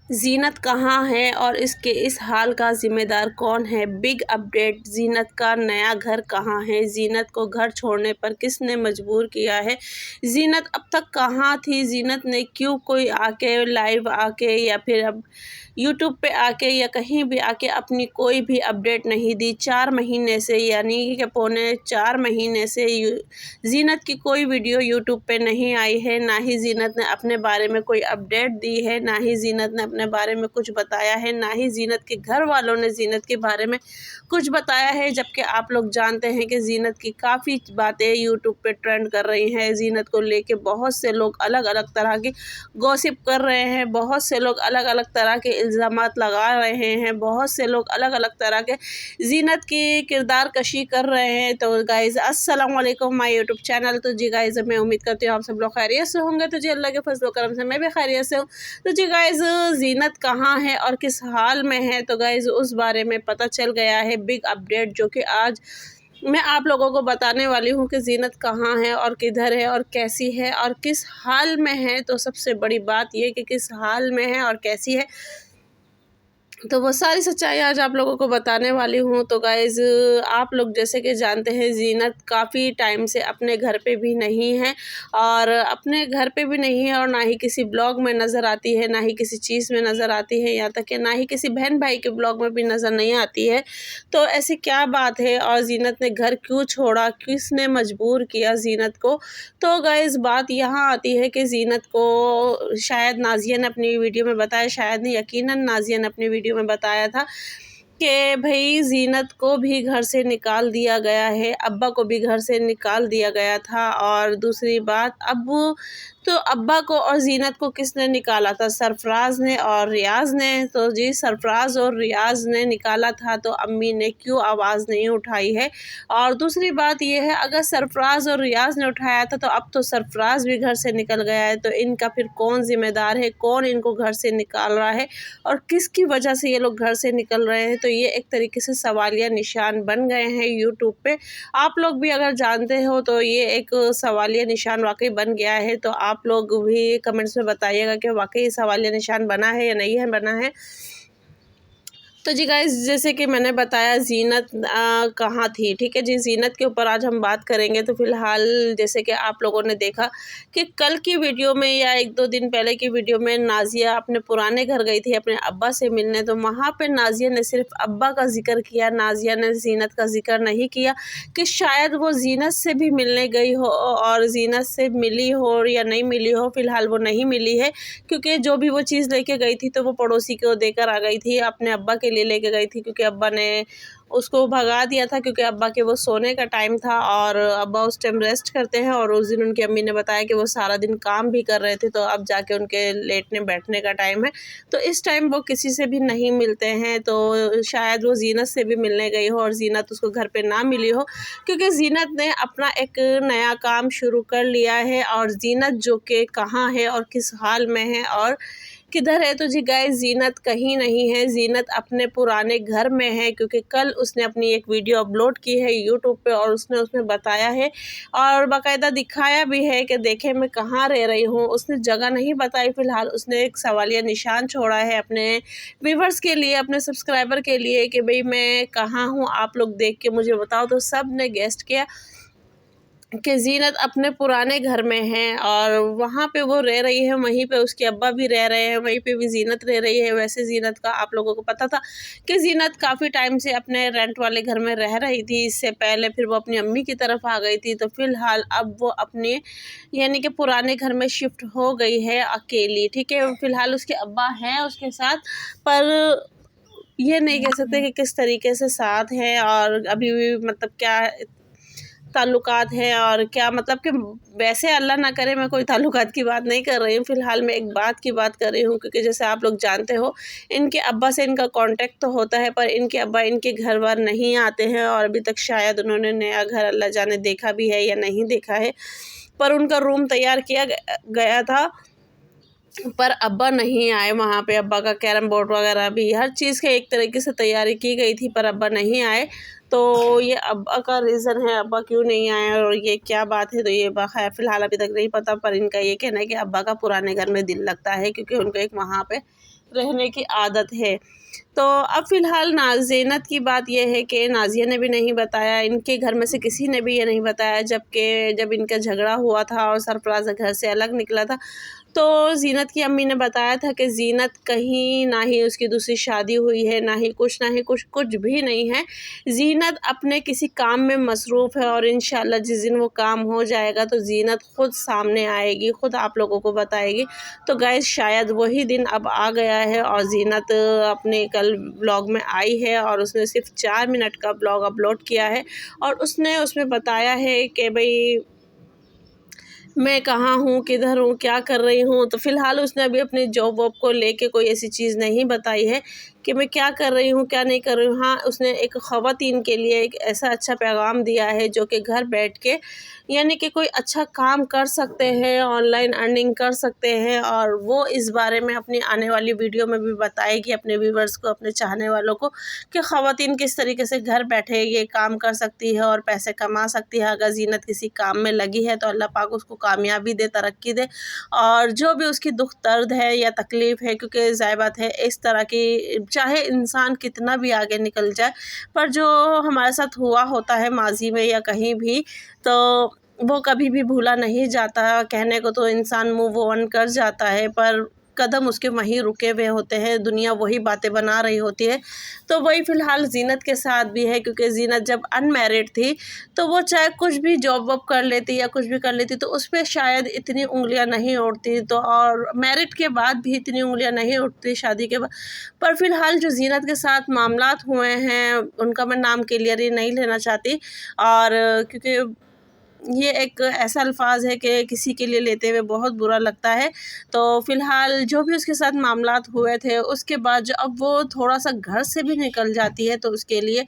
ज़ीनत कहाँ है और इसके इस हाल का ज़िम्मेदार कौन है? बिग अपडेट, ज़ीनत का नया घर कहाँ है? ज़ीनत को घर छोड़ने पर किसने मजबूर किया है? ज़ीनत अब तक कहाँ थी? ज़ीनत ने क्यों कोई आके लाइव आके या फिर अब यूट्यूब पे आके या कहीं भी आके अपनी कोई भी अपडेट नहीं दी। 4 महीने से, यानी कि पौने 4 महीने से ज़ीनत की कोई वीडियो यूट्यूब पे नहीं आई है। ना ही ज़ीनत ने अपने बारे में कोई अपडेट दी है, ना ही ज़ीनत ने अपने बारे में कुछ बताया है, ना ही ज़ीनत के घर वालों ने ज़ीनत के बारे में कुछ बताया है। जबकि आप लोग जानते हैं कि ज़ीनत की काफ़ी बातें यूट्यूब पे ट्रेंड कर रही हैं। ज़ीनत को लेके बहुत से लोग अलग अलग तरह की गॉसिप कर रहे हैं, बहुत से लोग अलग अलग तरह के इल्ज़ामात लगा रहे हैं, बहुत से लोग अलग अलग तरह के ज़ीनत की किरदार कशी कर रहे हैं। तो गाइज़ अस्सलाम वालेकुम माय यूट्यूब चैनल। तो जी गाइज़ मैं उम्मीद करती हूँ आप सब लोग खैरियत से होंगे। तो जी अल्लाह के फज़ल व करम से मैं भी खैरियत से हूँ। तो जी गाइज़ ज़ीनत कहाँ है और किस हाल में है, तो गाइज़ उस बारे में पता चल गया है बिग अपडेट, जो कि आज मैं आप लोगों को बताने वाली हूँ कि ज़ीनत कहाँ है और किधर है और कैसी है और किस हाल में है। तो सबसे बड़ी बात ये कि किस हाल में है और कैसी है, तो वो सारी सच्चाई आज आप लोगों को बताने वाली हूँ। तो गाइज़ आप लोग जैसे कि जानते हैं ज़ीनत काफ़ी टाइम से अपने घर पे भी नहीं है, और अपने घर पे भी नहीं है और ना ही किसी ब्लॉग में नज़र आती है, ना ही किसी चीज़ में नज़र आती है, यहाँ तक कि ना ही किसी बहन भाई के ब्लॉग में भी नज़र नहीं आती है। तो ऐसी क्या बात है और ज़ीनत ने घर क्यों छोड़ा, किसने मजबूर किया ज़ीनत को? तो गाइज़ बात यहाँ आती है कि ज़ीनत को शायद नाज़िया ने अपनी वीडियो में बताया, शायद नहीं यकीनन नाज़िया ने अपनी वीडियो में बताया था कि भई ज़ीनत को भी घर से निकाल दिया गया है, अब्बा को भी घर से निकाल दिया गया था। और दूसरी बात, अब तो अब्बा को और ज़ीनत को किसने निकाला था? सरफ़राज़ ने और रियाज़ ने। तो जी सरफ़राज़ और रियाज़ ने निकाला था, तो अम्मी ने क्यों आवाज़ नहीं उठाई है? और दूसरी बात ये है, अगर सरफ़राज़ और रियाज़ ने उठाया था तो अब तो सरफ़राज़ भी घर से निकल गया है, तो इनका फिर कौन ज़िम्मेदार है? कौन इनको घर से निकाल रहा है और किसकी वजह से ये लोग घर से निकल रहे हैं? तो ये एक तरीके से सवालिया निशान बन गए हैं यूट्यूब पे। आप लोग भी अगर जानते हो तो ये एक सवालिया निशान वाक़ई बन गया है। तो आप लोग भी कमेंट्स में बताइएगा कि वाक़ई सवालिया निशान बना है या नहीं है बना है। तो जी गाइज़ जैसे कि मैंने बताया ज़ीनत कहाँ थी, ठीक है जी। ज़ीनत के ऊपर आज हम बात करेंगे। तो फ़िलहाल जैसे कि आप लोगों ने देखा कि कल की वीडियो में या 1-2 दिन पहले की वीडियो में नाज़िया अपने पुराने घर गई थी अपने अब्बा से मिलने। तो वहाँ पे नाज़िया ने सिर्फ़ अब्बा का ज़िक्र किया, नाज़िया ने ज़ीनत का ज़िक्र नहीं किया कि शायद वो ज़ीनत से भी मिलने गई हो और ज़ीनत से मिली हो या नहीं मिली हो। फ़िलहाल वो नहीं मिली है, क्योंकि जो भी वो चीज़ लेके गई थी तो वो पड़ोसी को देकर आ गई थी, अपने अब्बा के लिए लेके गई थी, क्योंकि अब्बा ने उसको भगा दिया था, क्योंकि अब्बा के वो सोने का टाइम था और अब्बा उस टाइम रेस्ट करते हैं। और उस दिन उनकी अम्मी ने बताया कि वो सारा दिन काम भी कर रहे थे, तो अब जाके उनके लेटने बैठने का टाइम है, तो इस टाइम वो किसी से भी नहीं मिलते हैं। तो शायद वो ज़ीनत से भी मिलने गई हो और ज़ीनत उसको घर पे ना मिली हो, क्योंकि ज़ीनत ने अपना एक नया काम शुरू कर लिया है। और ज़ीनत जो कि कहाँ है और किस हाल में है और किधर है, तो जी गाइस ज़ीनत कहीं नहीं है, ज़ीनत अपने पुराने घर में है, क्योंकि कल उसने अपनी एक वीडियो अपलोड की है यूट्यूब पे और उसने उसमें बताया है और बाकायदा दिखाया भी है कि देखें मैं कहाँ रह रही हूँ। उसने जगह नहीं बताई, फ़िलहाल उसने एक सवालिया निशान छोड़ा है अपने व्यूवर्स के लिए, अपने सब्सक्राइबर के लिए कि भई मैं कहाँ हूँ, आप लोग देख के मुझे बताओ। तो सब ने गेस्ट किया कि ज़ीनत अपने पुराने घर में है और वहाँ पे वो रह रही है, वहीं पे उसके अब्बा भी रह रहे हैं, वहीं पे भी ज़ीनत रह रही है। वैसे ज़ीनत का आप लोगों को पता था कि ज़ीनत काफ़ी टाइम से अपने रेंट वाले घर में रह रही थी, इससे पहले फिर वो अपनी अम्मी की तरफ आ गई थी। तो फ़िलहाल अब वो अपने यानी कि पुराने घर में शिफ्ट हो गई है अकेली, ठीक है। फ़िलहाल उसके अब्बा हैं उसके साथ, पर ये नहीं कह सकते कि किस तरीके से साथ हैं और अभी भी मतलब क्या ताल्लुकात हैं और क्या मतलब कि वैसे अल्लाह ना करे मैं कोई ताल्लुकात की बात नहीं कर रही हूँ। फ़िलहाल मैं एक बात की बात कर रही हूँ, क्योंकि जैसे आप लोग जानते हो इनके अब्बा से इनका कांटेक्ट तो होता है, पर इनके अब्बा इनके घर बार नहीं आते हैं और अभी तक शायद उन्होंने नया घर अल्लाह जाने देखा भी है या नहीं देखा है। पर उनका रूम तैयार किया गया था, पर अब्बा नहीं आए वहाँ पे। अब्बा का कैरम बोर्ड वगैरह भी हर चीज़ की एक तरीके से तैयारी की गई थी, पर अब्बा नहीं आए। तो ये अब्बा का रीज़न है, अब्बा क्यों नहीं आए और ये क्या बात है, तो ये खैर फ़िलहाल अभी तक नहीं पता। पर इनका ये कहना है कि अब्बा का पुराने घर में दिल लगता है, क्योंकि उनको एक वहाँ पे रहने की आदत है। तो अब फ़िलहाल ज़ीनत की बात ये है कि नाज़िया ने भी नहीं बताया, इनके घर में से किसी ने भी ये नहीं बताया, जब इनका झगड़ा हुआ था और सरफ़राज़ घर से अलग निकला था, तो ज़ीनत की अम्मी ने बताया था कि ज़ीनत कहीं ना ही उसकी दूसरी शादी हुई है, ना ही कुछ भी नहीं है। ज़ीनत अपने किसी काम में मसरूफ़ है और इंशाअल्लाह जिस दिन वो काम हो जाएगा तो ज़ीनत खुद सामने आएगी, खुद आप लोगों को बताएगी। तो गाइस शायद वही दिन अब आ गया है और ज़ीनत अपने कल व्लॉग में आई है और उसने सिर्फ 4 मिनट का व्लॉग अपलोड किया है और उसने उसमें बताया है कि भाई मैं कहाँ हूँ, किधर हूँ, क्या कर रही हूँ। तो फ़िलहाल उसने अभी अपने जॉब वॉब को लेके कोई ऐसी चीज़ नहीं बताई है कि मैं क्या कर रही हूँ, क्या नहीं कर रही हूँ। हाँ, उसने एक ख़वातीन के लिए एक ऐसा अच्छा पैगाम दिया है जो कि घर बैठ के यानी कि कोई अच्छा काम कर सकते हैं, ऑनलाइन अर्निंग कर सकते हैं और वो इस बारे में अपनी आने वाली वीडियो में भी बताएगी अपने व्यूवर्स को, अपने चाहने वालों को कि ख़वातीन किस तरीके से घर बैठे ये काम कर सकती है और पैसे कमा सकती है। अगर ज़ीनत किसी काम में लगी है तो अल्लाह पाक उसको कामयाबी दे, तरक्की दे और जो भी उसकी दुख दर्द है या तकलीफ़ है, क्योंकि ज़ाहिर बात है इस तरह की चाहे इंसान कितना भी आगे निकल जाए पर जो हमारे साथ हुआ होता है माजी में या कहीं भी, तो वो कभी भी भूला नहीं जाता। कहने को तो इंसान मूव ऑन कर जाता है पर कदम उसके वहीं रुके हुए होते हैं, दुनिया वही बातें बना रही होती है। तो वही फ़िलहाल ज़ीनत के साथ भी है, क्योंकि ज़ीनत जब अनमैरिड थी तो वो चाहे कुछ भी जॉब वॉब कर लेती या कुछ भी कर लेती तो उस पे शायद इतनी उँगलियां नहीं उठती, तो और मैरिड के बाद भी इतनी उँगलियां नहीं उठती शादी के बाद। पर फ़िलहाल जो ज़ीनत के साथ मामलात हुए हैं उनका मैं नाम क्लियरली नहीं लेना चाहती और क्योंकि ये एक ऐसा अल्फ़ाज़ है कि किसी के लिए लेते हुए बहुत बुरा लगता है। तो फ़िलहाल जो भी उसके साथ मामलात हुए थे उसके बाद जो अब वो थोड़ा-सा घर से भी निकल जाती है तो उसके लिए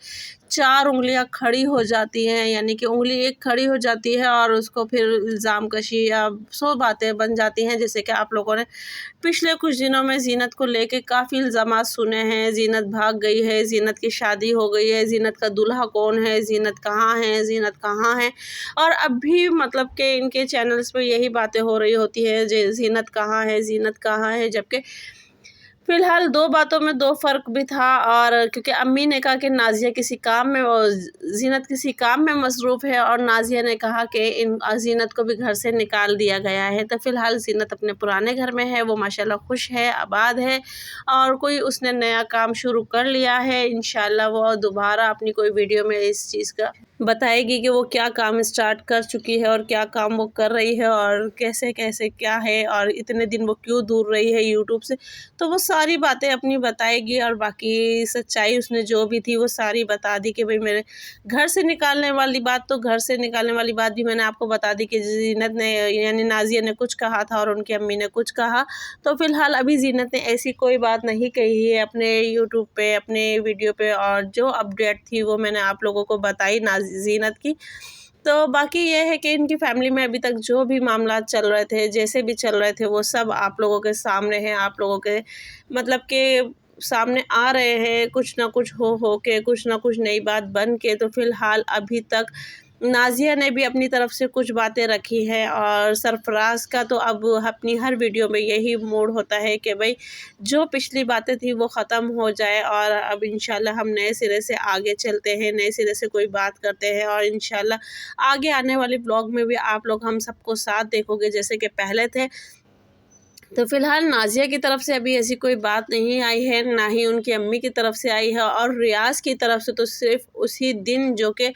4 उँगलियाँ खड़ी हो जाती हैं, यानी कि उँगली एक खड़ी हो जाती है और उसको फिर इल्ज़ाम कशी या 100 बातें बन जाती हैं। जैसे कि आप लोगों ने पिछले कुछ दिनों में ज़ीनत को लेके काफ़ी इल्ज़ामात सुने हैं, ज़ीनत भाग गई है, ज़ीनत की शादी हो गई है, ज़ीनत का दूल्हा कौन है, ज़ीनत कहाँ है, ज़ीनत कहाँ है। और अब भी मतलब कि इनके चैनल्स पे यही बातें हो रही होती है, ज़ीनत कहाँ है, ज़ीनत कहाँ है, जबकि फ़िलहाल 2 बातों में 2 फ़र्क भी था और क्योंकि अम्मी ने कहा कि नाज़िया किसी काम में और ज़ीनत किसी काम में मसरूफ़ है और नाज़िया ने कहा कि ज़ीनत को भी घर से निकाल दिया गया है। तो फ़िलहाल ज़ीनत अपने पुराने घर में है, वो माशाल्लाह खुश है, आबाद है और कोई उसने नया काम शुरू कर लिया है। इंशाल्लाह वो दोबारा अपनी कोई वीडियो में इस चीज़ का बताएगी कि वो क्या काम स्टार्ट कर चुकी है और क्या काम वो कर रही है और कैसे-कैसे क्या है और इतने दिन वो क्यों दूर रही है यूट्यूब से। तो वो सारी बातें अपनी बताएगी और बाकी सच्चाई उसने जो भी थी वो सारी बता दी कि भाई मेरे घर से निकालने वाली बात, तो घर से निकालने वाली बात भी मैंने आपको बता दी कि ज़ीनत ने यानी नाज़िया ने कुछ कहा था और उनकी अम्मी ने कुछ कहा। तो फ़िलहाल अभी ज़ीनत ने ऐसी कोई बात नहीं कही है अपने यूट्यूब पे, अपने वीडियो पे और जो अपडेट थी वो मैंने आप लोगों को बताई ज़ीनत की। तो बाकी ये है कि इनकी फ़ैमिली में अभी तक जो भी मामलात चल रहे थे, जैसे भी चल रहे थे, वो सब आप लोगों के सामने हैं, आप लोगों के मतलब के सामने आ रहे हैं, कुछ ना कुछ हो के, कुछ ना कुछ नई बात बन के। तो फ़िलहाल अभी तक नाज़िया ने भी अपनी तरफ से कुछ बातें रखी हैं और सरफ़राज़ का तो अब अपनी हर वीडियो में यही मूड होता है कि भाई जो पिछली बातें थी वो ख़त्म हो जाए और अब इंशाल्लाह हम नए सिरे से आगे चलते हैं, नए सिरे से कोई बात करते हैं और इंशाल्लाह आगे आने वाले ब्लॉग में भी आप लोग हम सबको साथ देखोगे जैसे कि पहले थे। तो फ़िलहाल नाज़िया की तरफ से अभी ऐसी कोई बात नहीं आई है, ना ही उनकी अम्मी की तरफ से आई है और रियाज़ की तरफ से तो सिर्फ़ उसी दिन जो कि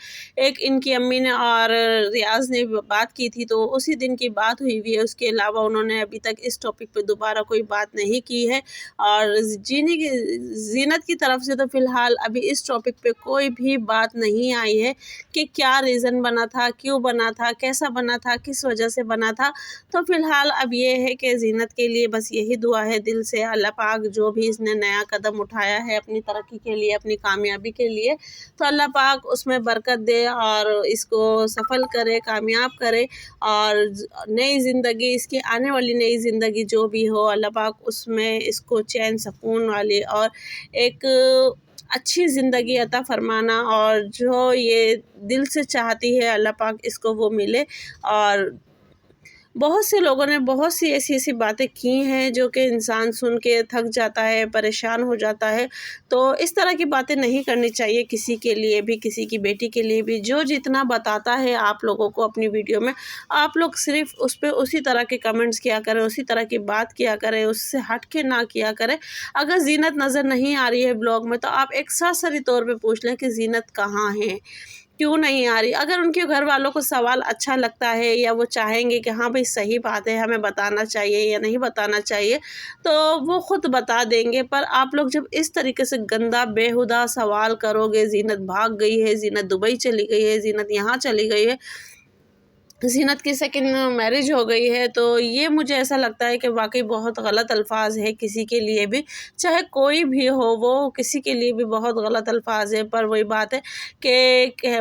एक इनकी अम्मी ने और रियाज़ ने बात की थी तो उसी दिन की बात हुई हुई है। उसके अलावा उन्होंने अभी तक इस टॉपिक पे दोबारा कोई बात नहीं की है और ज़ीनत की तरफ से तो फ़िलहाल अभी इस टॉपिक पे कोई भी बात नहीं आई है कि क्या रीज़न बना था, क्यों बना था, कैसा बना था, किस वजह से बना था। तो फ़िलहाल अब ये है कि ज़ीनत के लिए बस यही दुआ है दिल से, अल्लाह पाक जो भी इसने नया कदम उठाया है अपनी तरक्की के लिए, अपनी कामयाबी के लिए, तो अल्लाह पाक उसमें बरकत दे और इसको सफल करे, कामयाब करे और नई ज़िंदगी, इसकी आने वाली नई ज़िंदगी जो भी हो, अल्लाह पाक उसमें इसको चैन सुकून वाली और एक अच्छी ज़िंदगी अता फ़रमाना और जो ये दिल से चाहती है अल्लाह पाक इसको वो मिले और बहुत से लोगों ने बहुत सी ऐसी-ऐसी बातें की हैं जो कि इंसान सुन के थक जाता है, परेशान हो जाता है। तो इस तरह की बातें नहीं करनी चाहिए किसी के लिए भी, किसी की बेटी के लिए भी। जो जितना बताता है आप लोगों को अपनी वीडियो में, आप लोग सिर्फ़ उस पे उसी तरह के कमेंट्स किया करें, उसी तरह की बात किया करें, उससे हट के ना किया करें। अगर ज़ीनत नज़र नहीं आ रही है ब्लॉग में, तो आप एक सरसरी तौर पे पूछ लें कि ज़ीनत कहाँ है? क्यों नहीं आ रही? अगर उनके घर वालों को सवाल अच्छा लगता है या वो चाहेंगे कि हाँ भाई सही बात है, हमें बताना चाहिए या नहीं बताना चाहिए, तो वो खुद बता देंगे। पर आप लोग जब इस तरीके से गंदा बेहुदा सवाल करोगे, ज़ीनत भाग गई है, ज़ीनत दुबई चली गई है, ज़ीनत यहाँ चली गई है, ज़ीनत की सेकंड मैरिज हो गई है, तो ये मुझे ऐसा लगता है कि वाक़ई बहुत गलत अल्फ़ाज़ है किसी के लिए भी, चाहे कोई भी हो वो, किसी के लिए भी बहुत गलत अल्फ़ाज़ है। पर वही बात है कि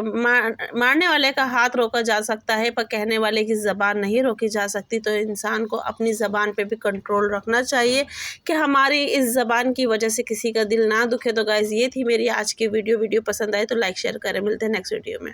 मारने वाले का हाथ रोका जा सकता है, पर कहने वाले की ज़बान नहीं रोकी जा सकती। तो इंसान को अपनी ज़बान पे भी कंट्रोल रखना चाहिए कि हमारी इस ज़बान की वजह से किसी का दिल ना दुखे। तो गाइज़, ये थी मेरी आज की वीडियो। वीडियो पसंद आए तो लाइक शेयर करें। मिलते हैं नेक्स्ट वीडियो में।